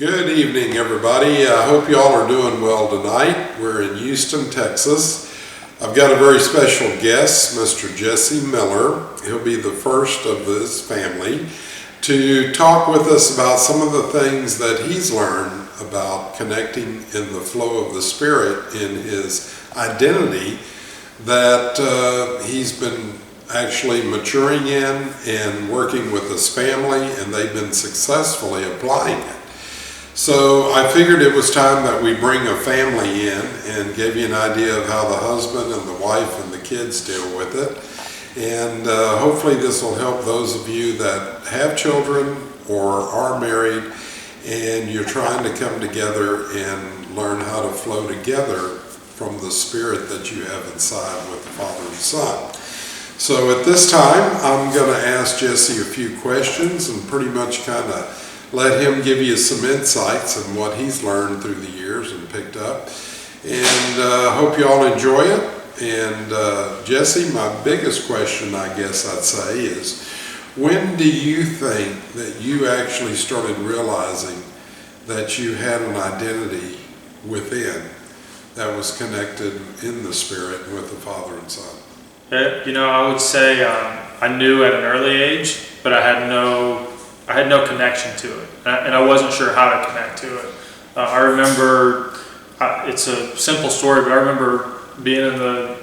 Good evening, everybody. I hope you all are doing well tonight. We're in Houston, Texas. I've got a very special guest, Mr. Jesse Miller. He'll be the first of his family to talk with us about some of the things that he's learned about connecting in the flow of the Spirit in his identity that he's been actually maturing in and working with his family, and they've been successfully applying it. So I figured it was time that we bring a family in and give you an idea of how the husband and the wife and the kids deal with it. And hopefully this will help those of you that have children or are married and you're trying to come together and learn how to flow together from the Spirit that you have inside with the Father and Son. So at this time, I'm going to ask Jesse a few questions and pretty much kind of let him give you some insights on what he's learned through the years and picked up. And hope you all enjoy it. And Jesse, my biggest question, I guess I'd say, is when do you think that you actually started realizing that you had an identity within that was connected in the Spirit with the Father and Son? I would say I knew at an early age, but I had no connection to it, and I wasn't sure how to connect to it. I remember, it's a simple story, but I remember being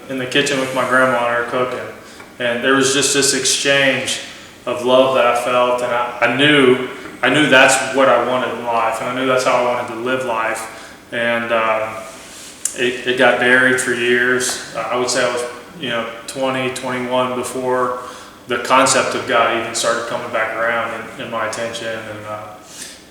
in the kitchen with my grandma and her cooking, and there was just this exchange of love that I felt, and I knew that's what I wanted in life, and I knew that's how I wanted to live life, and it got buried for years. I would say I was 20, 21 before the concept of God even started coming back around in my attention,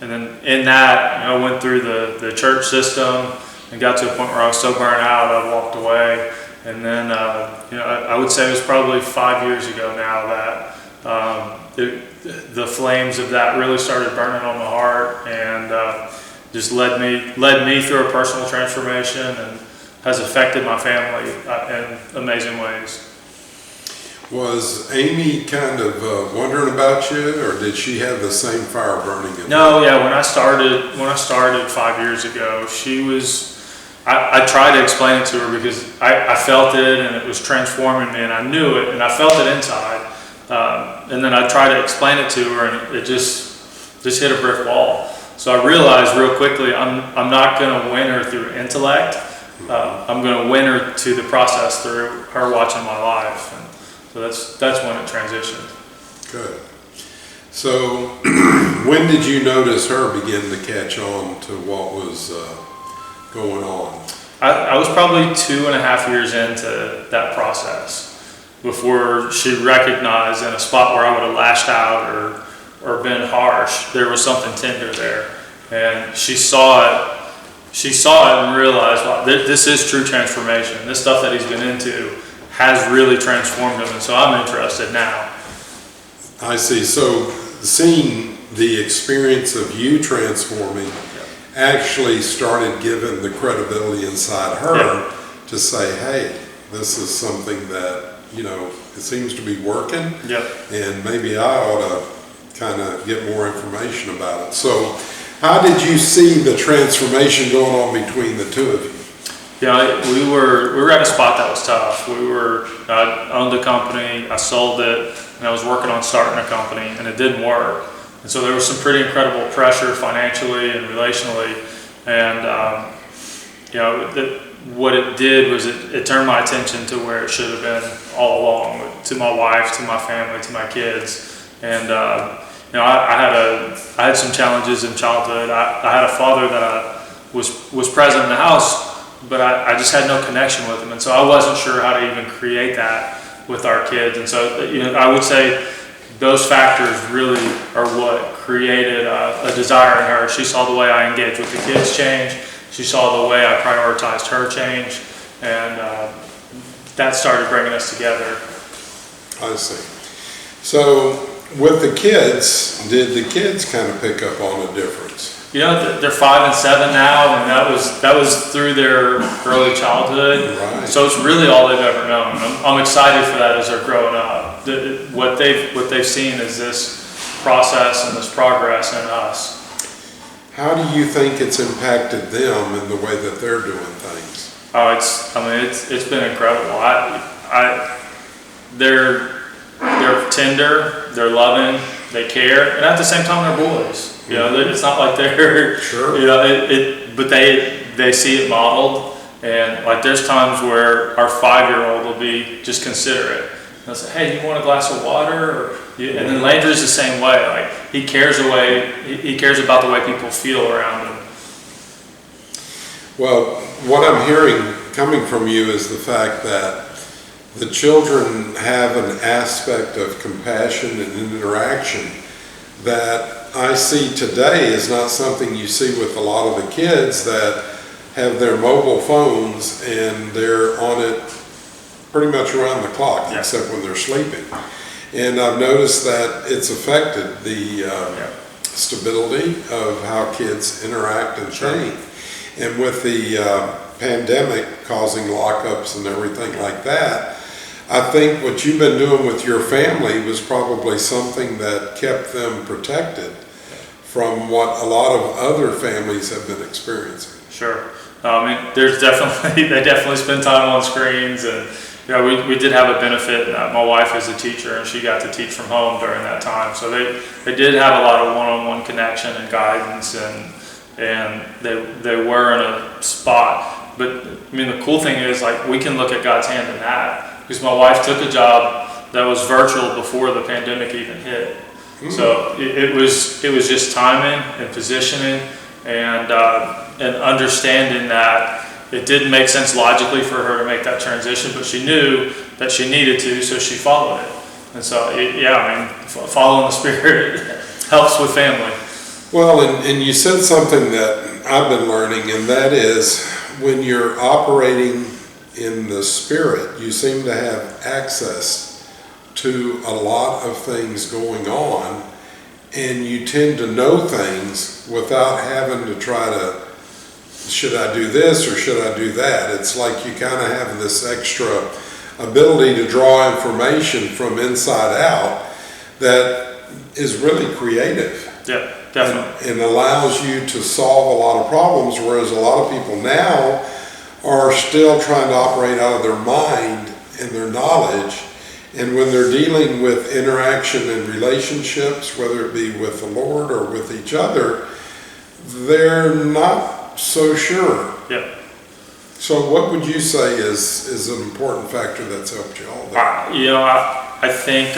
and then in that, I went through the church system and got to a point where I was so burnt out I walked away. And then I would say it was probably 5 years ago now that the flames of that really started burning on my heart, and just led me through a personal transformation and has affected my family in amazing ways. Was Amy kind of wondering about you, or did she have the same fire burning in her? No, yeah. When I started 5 years ago, she was. I tried to explain it to her because I felt it and it was transforming me, and I knew it and I felt it inside. And then I tried to explain it to her, and it just hit a brick wall. So I realized real quickly I'm not going to win her through intellect. I'm going to win her to the process through her watching my life. And so that's when it transitioned. Good. So when did you notice her begin to catch on to what was going on? I was probably 2.5 years into that process before she recognized in a spot where I would have lashed out or been harsh, there was something tender there. And she saw it and realized, wow, this is true transformation. This stuff that he's been into has really transformed him, and so I'm interested now. I see. So seeing the experience of you transforming actually started giving the credibility inside her to say, hey, this is something that, it seems to be working, and maybe I ought to kind of get more information about it. So how did you see the transformation going on between the two of you? Yeah, we were at a spot that was tough. I owned a company, I sold it, and I was working on starting a company, and it didn't work. And so there was some pretty incredible pressure financially and relationally. And what it did was it turned my attention to where it should have been all along, to my wife, to my family, to my kids. And I had some challenges in childhood. I had a father that was present in the house, but I just had no connection with him, and so I wasn't sure how to even create that with our kids. And so I would say those factors really are what created a desire in her. She saw the way I engaged with the kids change. She saw the way I prioritized her change, and that started bringing us together. I see. So with the kids, did the kids kind of pick up on a difference? They're 5 and 7 now, and that was through their early childhood. Right. So it's really all they've ever known. I'm excited for that as they're growing up. What they've seen is this process and this progress in us. How do you think it's impacted them in the way that they're doing things? Oh, it's been incredible. They're tender, they're loving, they care, and at the same time they're boys. You know, it's not like they're, Sure. you know, but they see it modeled, and like there's times where our 5-year-old will be just considerate. They'll say, "Hey, you want a glass of water?" And then Landry's the same way. Like he cares about the way people feel around him. Well, what I'm hearing coming from you is the fact that the children have an aspect of compassion and interaction that I see today is not something you see with a lot of the kids that have their mobile phones and they're on it pretty much around the clock, except when they're sleeping. And I've noticed that it's affected the stability of how kids interact and think. And with the pandemic causing lockups and everything like that, I think what you've been doing with your family was probably something that kept them protected from what a lot of other families have been experiencing. Sure. There's definitely, they definitely spend time on screens, and we did have a benefit. My wife is a teacher and she got to teach from home during that time. So they did have a lot of one-on-one connection and guidance, and they were in a spot. But the cool thing is, like, we can look at God's hand in that, because my wife took a job that was virtual before the pandemic even hit. So it was just timing and positioning and understanding that it didn't make sense logically for her to make that transition, but she knew that she needed to, so she followed it. And so, following the Spirit helps with family. Well, and you said something that I've been learning, and that is when you're operating in the Spirit, you seem to have access to a lot of things going on, and you tend to know things without having to try to, should I do this or should I do that? It's like you kind of have this extra ability to draw information from inside out that is really creative. Yeah, definitely. And allows you to solve a lot of problems, whereas a lot of people now are still trying to operate out of their mind and their knowledge. And when they're dealing with interaction and relationships, whether it be with the Lord or with each other, they're not so sure. Yeah. So what would you say is an important factor that's helped you all there? I think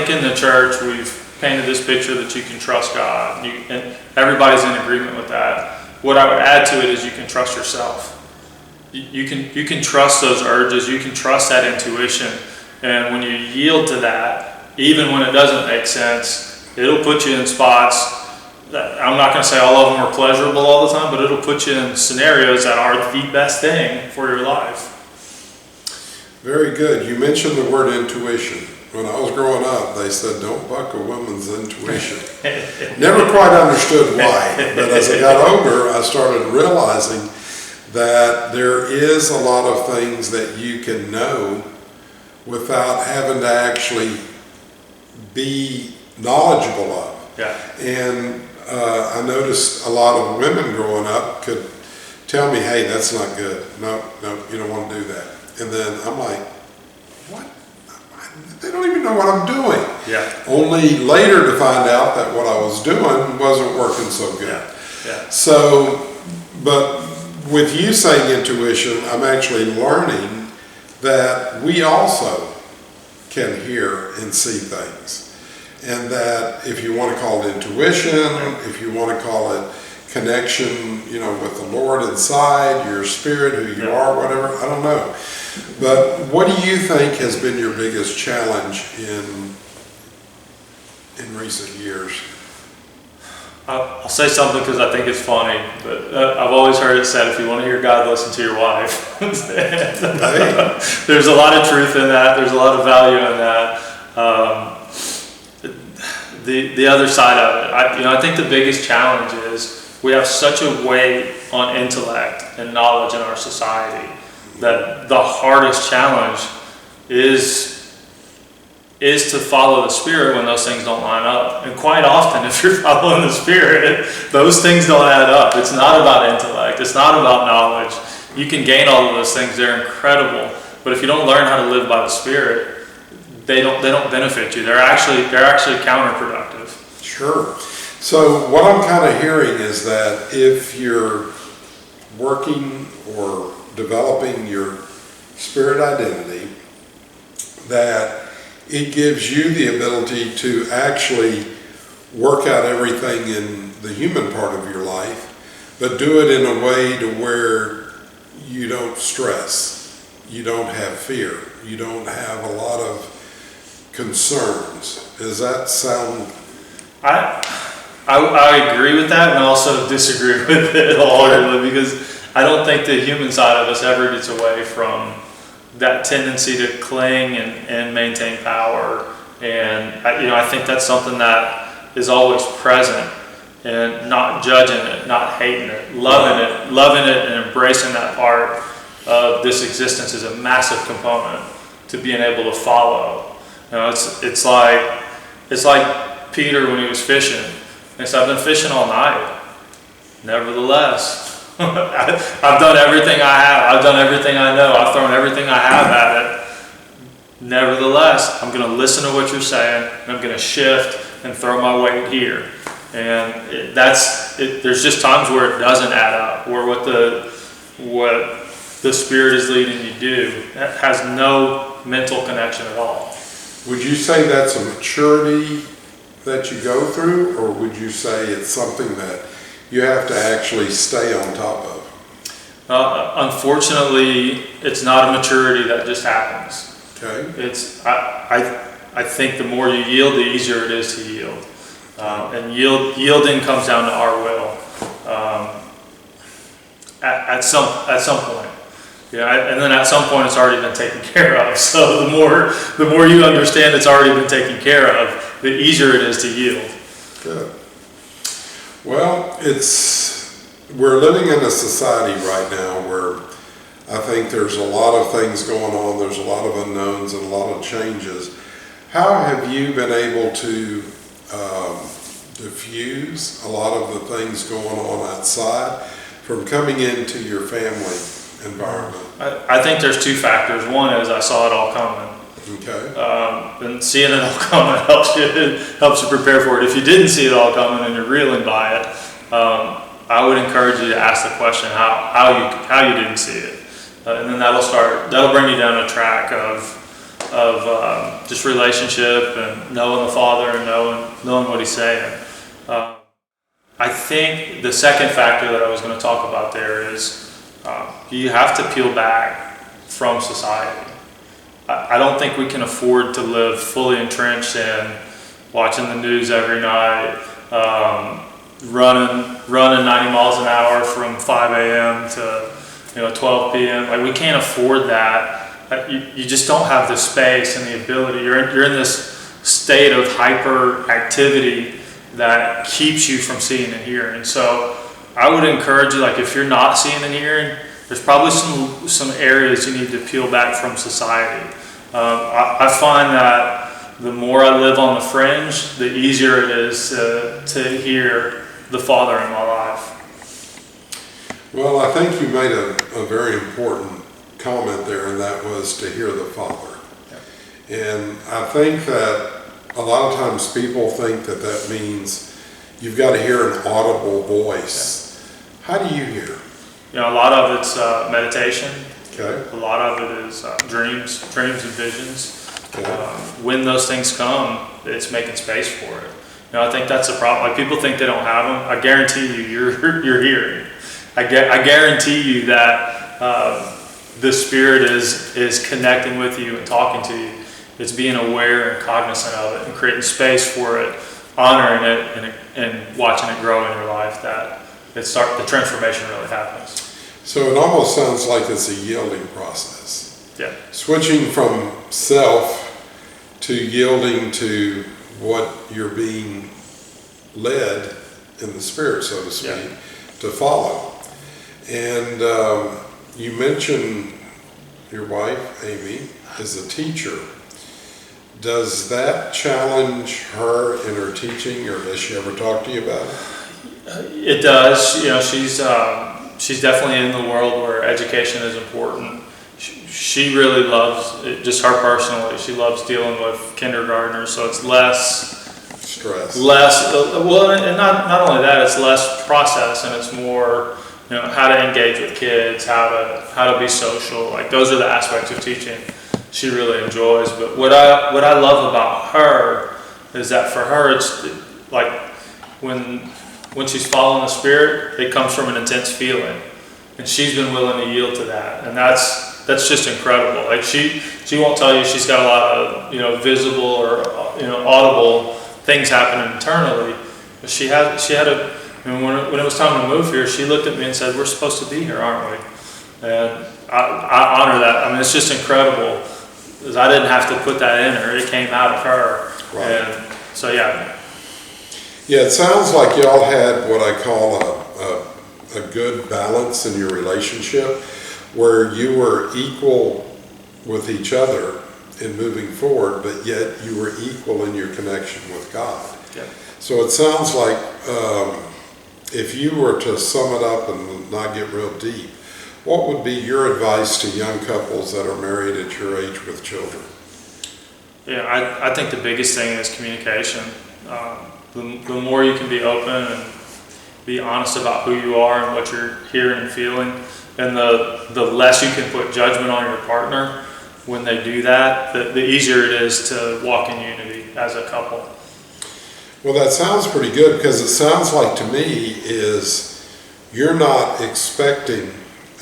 in the church we've painted this picture that you can trust God, and everybody's in agreement with that. What I would add to it is you can trust yourself. You can trust those urges, you can trust that intuition, and when you yield to that, even when it doesn't make sense, it'll put you in spots that, I'm not going to say all of them are pleasurable all the time, but it'll put you in scenarios that are the best thing for your life. Very good. You mentioned the word intuition. When I was growing up, they said, don't buck a woman's intuition. Never quite understood why, but as I got older, I started realizing that there is a lot of things that you can know without having to actually be knowledgeable of. Yeah. And I noticed a lot of women growing up could tell me, hey, that's not good. No, you don't want to do that. And then I'm like, what? They don't even know what I'm doing. Yeah. Only later to find out that what I was doing wasn't working so good. Yeah. So, but with you saying intuition, I'm actually learning that we also can hear and see things. And that if you want to call it intuition, if you want to call it connection, with the Lord inside, your spirit, who you are, whatever, I don't know. But what do you think has been your biggest challenge in recent years? I'll say something because I think it's funny, but I've always heard it said, if you want to hear God, listen to your wife. There's a lot of truth in that. There's a lot of value in that. The other side of it, I think the biggest challenge is we have such a weight on intellect and knowledge in our society that the hardest challenge is is to follow the Spirit when those things don't line up. And quite often, if you're following the Spirit, those things don't add up. It's not about intellect. It's not about knowledge. You can gain all of those things. They're incredible. But if you don't learn how to live by the Spirit, they don't benefit you. They're actually counterproductive. Sure. So what I'm kind of hearing is that if you're working or developing your spirit identity, that it gives you the ability to actually work out everything in the human part of your life, but do it in a way to where you don't stress, you don't have fear, you don't have a lot of concerns. Does that sound... I agree with that, and also disagree with it wholeheartedly, because I don't think the human side of us ever gets away from that tendency to cling and maintain power. And I think that's something that is always present, and not judging it, not hating it, loving it and embracing that part of this existence is a massive component to being able to follow. It's like Peter when he was fishing. He said, I've been fishing all night. Nevertheless, I've done everything I have. I've done everything I know. I've thrown everything I have at it. Nevertheless, I'm going to listen to what you're saying, and I'm going to shift and throw my weight here. And there's just times where it doesn't add up, where what the Spirit is leading you to do has no mental connection at all. Would you say that's a maturity that you go through, or would you say it's something that you have to actually stay on top of? Unfortunately, it's not a maturity that just happens. Okay. I think the more you yield, the easier it is to yield. And yielding comes down to our will. At some point. And then at some point it's already been taken care of. So the more you understand it's already been taken care of, the easier it is to yield. Good. Well, we're living in a society right now where I think there's a lot of things going on. There's a lot of unknowns and a lot of changes. How have you been able to diffuse a lot of the things going on outside from coming into your family environment? I think there's two factors. One is I saw it all coming. Okay. And seeing it all coming helps you prepare for it. If you didn't see it all coming and you're reeling by it, I would encourage you to ask the question how you didn't see it, and then that'll bring you down a track of just relationship and knowing the Father and knowing what He's saying. I think the second factor that I was going to talk about there is you have to peel back from society. I don't think we can afford to live fully entrenched in watching the news every night, running 90 miles an hour from 5 a.m. to 12 p.m. Like, we can't afford that. You just don't have the space and the ability. You're in this state of hyper activity that keeps you from seeing and hearing. So I would encourage you, like, if you're not seeing and hearing, there's probably some areas you need to peel back from society. I find that the more I live on the fringe, the easier it is to hear the Father in my life. Well, I think you made a very important comment there, and that was to hear the Father. Yeah. And I think that a lot of times people think that means you've got to hear an audible voice. Yeah. How do you hear? A lot of it's meditation. Okay. A lot of it is dreams and visions. Okay. When those things come, it's making space for it. I think that's the problem. Like, people think they don't have them. I guarantee you, you're hearing. I guarantee you that the Spirit is connecting with you and talking to you. It's being aware and cognizant of it and creating space for it, honoring it, and watching it grow in your life. That the transformation really happens. So it almost sounds like it's a yielding process. Yeah. Switching from self to yielding to what you're being led in the Spirit, so to speak, yeah, to follow. And you mentioned your wife, Amy, is a teacher. Does that challenge her in her teaching, or does she ever talk to you about it? It does. You know, she's definitely in the world where education is important. She really loves it, just her personally. She loves dealing with kindergartners, so it's less stress. Well, and not only that, it's less process, and it's more, you know, how to engage with kids, how to be social. Like, those are the aspects of teaching she really enjoys. But what I love about her is that for her, it's like when she's following the Spirit, it comes from an intense feeling, and she's been willing to yield to that, and that's just incredible. Like, she won't tell you she's got a lot of, you know, visible or, you know, audible things happening internally, but she had a, I mean, when it was time to move here, she looked at me and said, "We're supposed to be here, aren't we?" And I honor that. I mean, it's just incredible, because I didn't have to put that in her. It came out of her. Right. And so, yeah. Yeah, it sounds like y'all had what I call a good balance in your relationship, where you were equal with each other in moving forward, but yet you were equal in your connection with God. Yeah. So it sounds like if you were to sum it up and not get real deep, what would be your advice to young couples that are married at your age with children? Yeah, I think the biggest thing is communication. The more you can be open and be honest about who you are and what you're hearing and feeling, and the less you can put judgment on your partner when they do that, the easier it is to walk in unity as a couple. Well, that sounds pretty good, because it sounds like to me is you're not expecting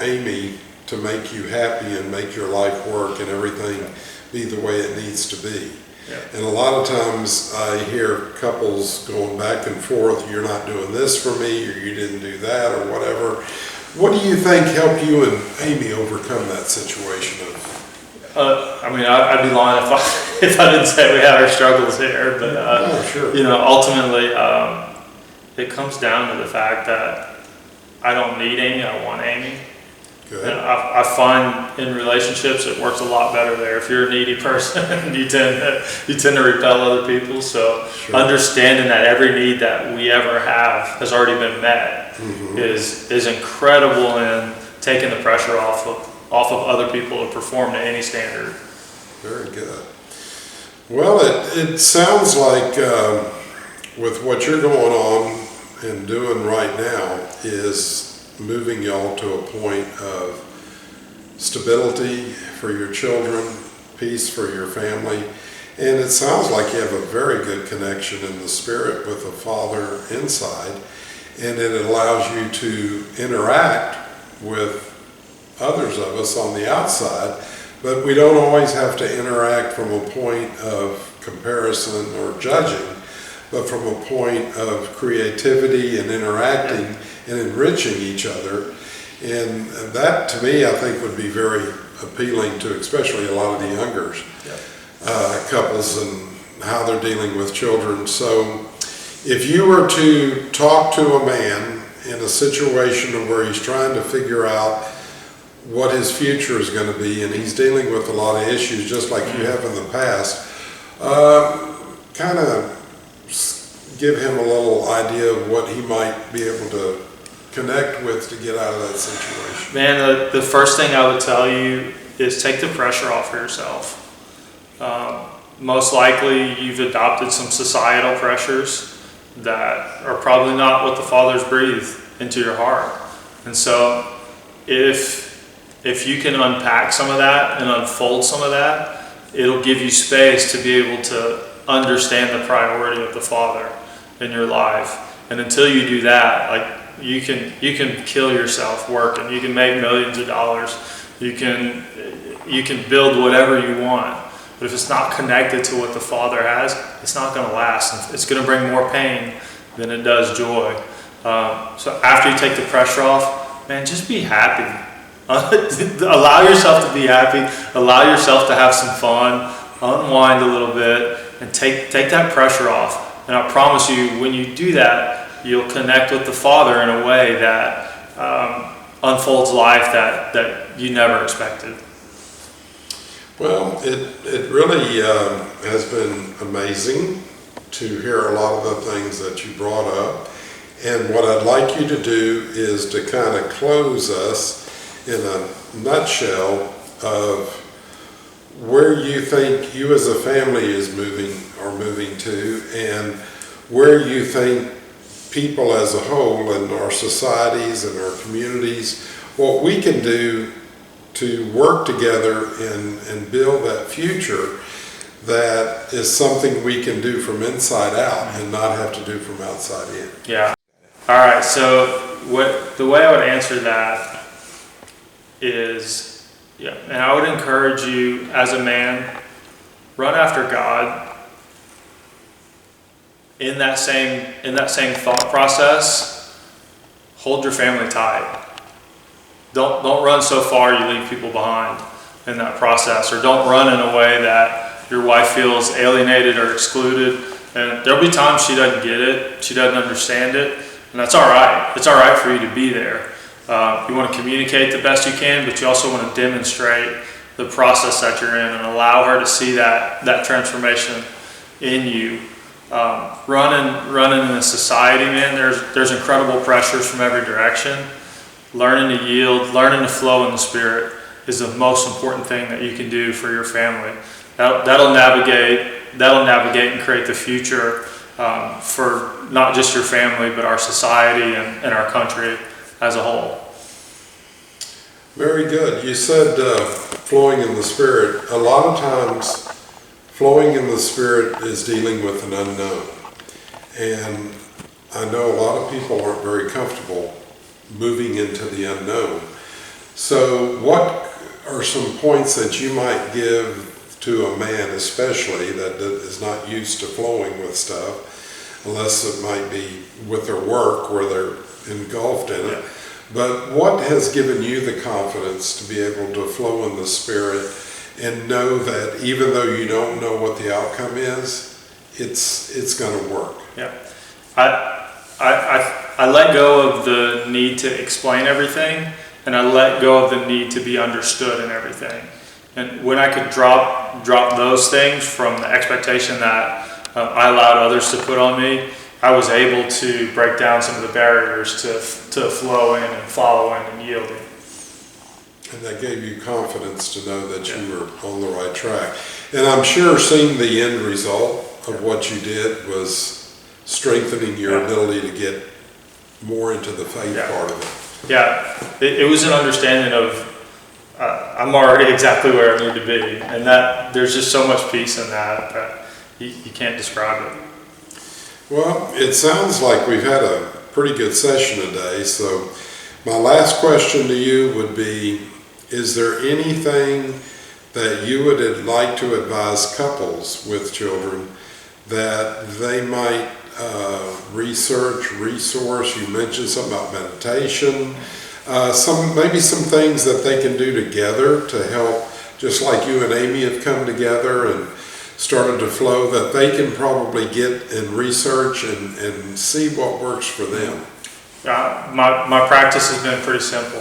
Amy to make you happy and make your life work and everything be the way it needs to be. Yeah. And a lot of times I hear couples going back and forth, "You're not doing this for me," or "You didn't do that," or whatever. What do you think helped you and Amy overcome that situation? I mean, I'd be lying if I didn't say we had our struggles here, but sure. You know, ultimately, it comes down to the fact that I don't need Amy, I want Amy. Good. And I find in relationships it works a lot better there. If you're a needy person, you tend to repel other people. So sure. Understanding that every need that we ever have has already been met is incredible in taking the pressure off of other people to perform to any standard. Very good. Well, it sounds like with what you're going on and doing right now is moving y'all to a point of stability for your children, peace for your family, and it sounds like you have a very good connection in the Spirit with the Father inside, and it allows you to interact with others of us on the outside, but we don't always have to interact from a point of comparison or judging, but from a point of creativity and interacting and enriching each other. And that, to me, I think would be very appealing to especially a lot of the younger couples and how they're dealing with children. So if you were to talk to a man in a situation where he's trying to figure out what his future is going to be, and he's dealing with a lot of issues just like you have in the past, kind of give him a little idea of what he might be able to connect with to get out of that situation. Man, the first thing I would tell you is take the pressure off of yourself. Most likely you've adopted some societal pressures that are probably not what the Father's breathed into your heart. And so if you can unpack some of that and unfold some of that, it'll give you space to be able to understand the priority of the Father in your life. And until you do that, like, you can kill yourself working. You can make millions of dollars. You can build whatever you want. But if it's not connected to what the Father has, it's not going to last. It's going to bring more pain than it does joy. So after you take the pressure off, man, just be happy. Allow yourself to be happy. Allow yourself to have some fun. Unwind a little bit and take that pressure off. And I promise you, when you do that, you'll connect with the Father in a way that unfolds life that you never expected. Well, it really has been amazing to hear a lot of the things that you brought up. And what I'd like you to do is to kind of close us in a nutshell of where you think you as a family is moving to, and where you think people as a whole in our societies and our communities, what we can do to work together and build that future that is something we can do from inside out and not have to do from outside in. Yeah. All right. So the way I would answer that is, yeah, and I would encourage you as a man, run after God in that same thought process. Hold your family tight. Don't run so far you leave people behind in that process, or don't run in a way that your wife feels alienated or excluded. And there'll be times she doesn't get it, she doesn't understand it, and that's all right. It's all right for you to be there. You want to communicate the best you can, but you also want to demonstrate the process that you're in and allow her to see that transformation in you. Running in a society, man, there's incredible pressures from every direction. Learning to yield, learning to flow in the Spirit is the most important thing that you can do for your family. That'll navigate and create the future for not just your family, but our society and our country as a whole. Very good. You said flowing in the Spirit. A lot of times, flowing in the Spirit is dealing with an unknown. And I know a lot of people aren't very comfortable moving into the unknown. So what are some points that you might give to a man especially that is not used to flowing with stuff, unless it might be with their work where they're engulfed in it. But what has given you the confidence to be able to flow in the Spirit and know that even though you don't know what the outcome is, it's going to work? Yeah. I let go of the need to explain everything, and I let go of the need to be understood in everything. And when I could drop those things from the expectation that I allowed others to put on me, I was able to break down some of the barriers to flowing and following and yielding. And that gave you confidence to know that you were on the right track. And I'm sure seeing the end result of what you did was strengthening your ability to get more into the faith part of it. Yeah, it was an understanding of I'm already exactly where I need to be, and that there's just so much peace in that you can't describe it. Well, it sounds like we've had a pretty good session today, so my last question to you would be, is there anything that you would like to advise couples with children that they might research, resource? You mentioned something about meditation, maybe some things that they can do together to help, just like you and Amy have come together and started to flow, that they can probably get and research and see what works for them. My practice has been pretty simple.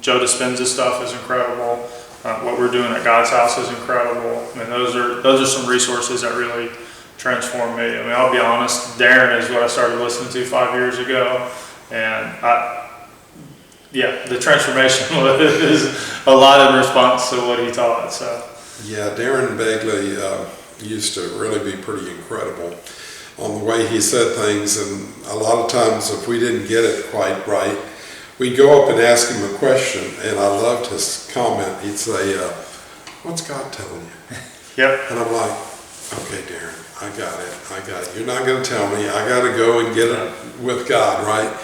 Joe Dispenza's stuff is incredible. What we're doing at God's house is incredible. I mean, those are some resources that really transformed me. I mean, I'll be honest, Darren is what I started listening to 5 years ago, and the transformation is a lot in response to what he taught. So. Yeah, Darren Begley used to really be pretty incredible on the way he said things, and a lot of times if we didn't get it quite right, we'd go up and ask him a question, and I loved his comment. He'd say, what's God telling you? Yep. And I'm like, okay, Darren, I got it. You're not going to tell me. I got to go and get it with God, right?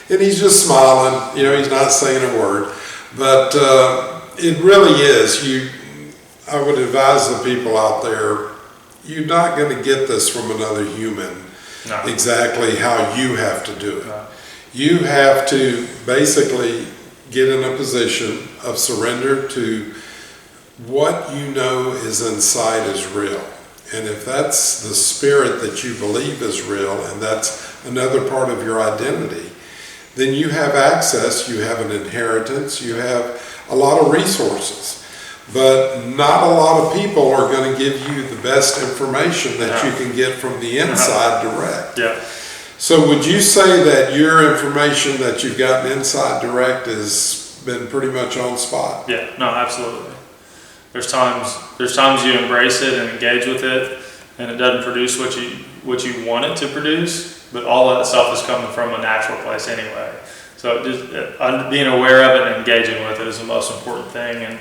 And he's just smiling. He's not saying a word. But it really is. I would advise the people out there, you're not going to get this from another human exactly how you have to do it. No. You have to basically get in a position of surrender to what you know is inside is real. And if that's the Spirit that you believe is real, and that's another part of your identity, then you have access, you have an inheritance, you have a lot of resources but not a lot of people are going to give you the best information that you can get from the inside direct. Yeah. So would you say that your information that you've gotten inside direct has been pretty much on spot? Yeah, no, absolutely. There's times you embrace it and engage with it, and it doesn't produce what you want it to produce, but all of that stuff is coming from a natural place anyway. So being aware of it and engaging with it is the most important thing, and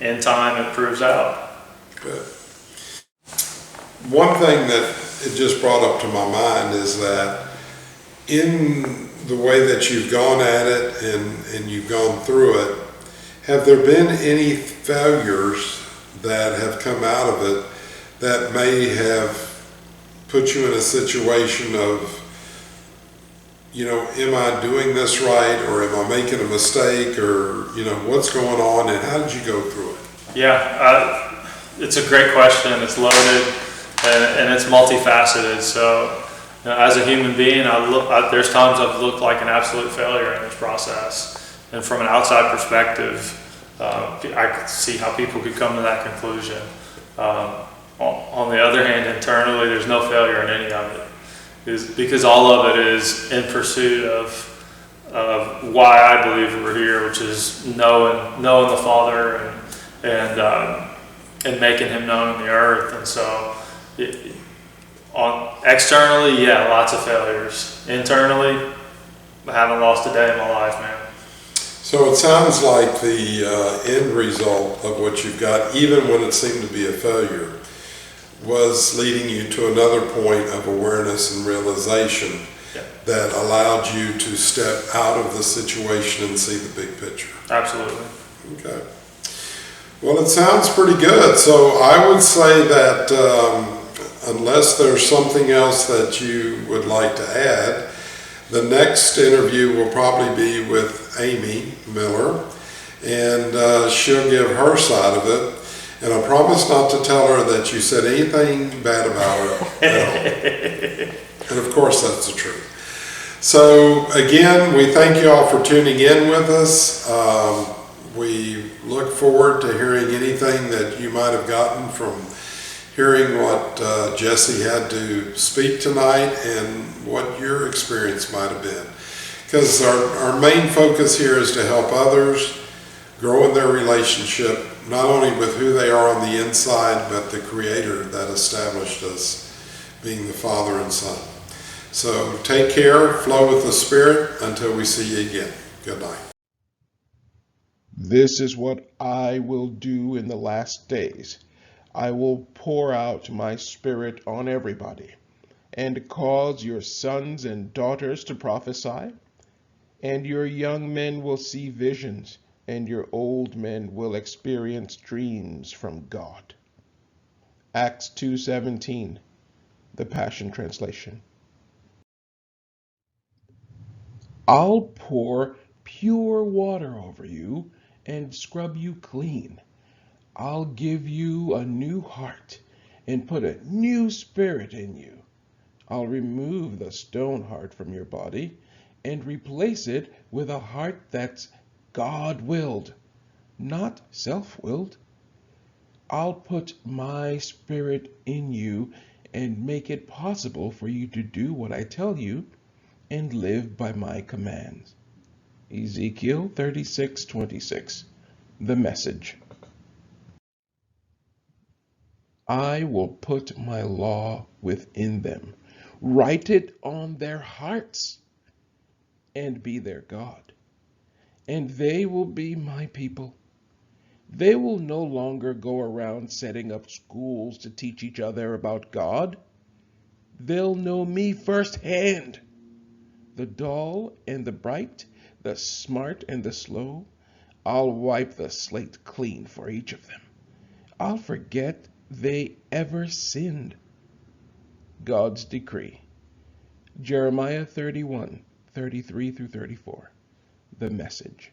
in time it proves out. Good. One thing that it just brought up to my mind is that in the way that you've gone at it and you've gone through it, have there been any failures that have come out of it that may have put you in a situation of, am I doing this right, or am I making a mistake, or, what's going on, and how did you go through it? Yeah, it's a great question. It's loaded and it's multifaceted. So as a human being, there's times I've looked like an absolute failure in this process. And from an outside perspective, I could see how people could come to that conclusion. On the other hand, internally, there's no failure in any of it, because all of it is in pursuit of why I believe we're here, which is knowing the Father and making Him known in the earth. And so, externally, yeah, lots of failures. Internally, I haven't lost a day in my life, man. So it sounds like the end result of what you've got, even when it seemed to be a failure, was leading you to another point of awareness and realization that allowed you to step out of the situation and see the big picture. Absolutely. Okay. Well, it sounds pretty good. So I would say that unless there's something else that you would like to add, the next interview will probably be with Amy Miller, and she'll give her side of it. And I promise not to tell her that you said anything bad about her at all. And of course, that's the truth. So again, we thank you all for tuning in with us. We look forward to hearing anything that you might have gotten from hearing what Jesse had to speak tonight and what your experience might have been. Because our main focus here is to help others grow in their relationship, not only with who they are on the inside, but the Creator that established us, being the Father and Son. So take care, flow with the Spirit, until we see you again. Good night. This is what I will do in the last days. I will pour out my Spirit on everybody, and cause your sons and daughters to prophesy, and your young men will see visions, and your old men will experience dreams from God. Acts 2:17, the Passion Translation. I'll pour pure water over you and scrub you clean. I'll give you a new heart and put a new spirit in you. I'll remove the stone heart from your body and replace it with a heart that's God-willed, not self-willed. I'll put my spirit in you and make it possible for you to do what I tell you and live by my commands. Ezekiel 36:26, the Message. I will put my law within them, write it on their hearts, and be their God. And they will be my people. They will no longer go around setting up schools to teach each other about God. They'll know me firsthand. The dull and the bright, the smart and the slow, I'll wipe the slate clean for each of them. I'll forget they ever sinned. God's decree. Jeremiah 31:33-34. The Message.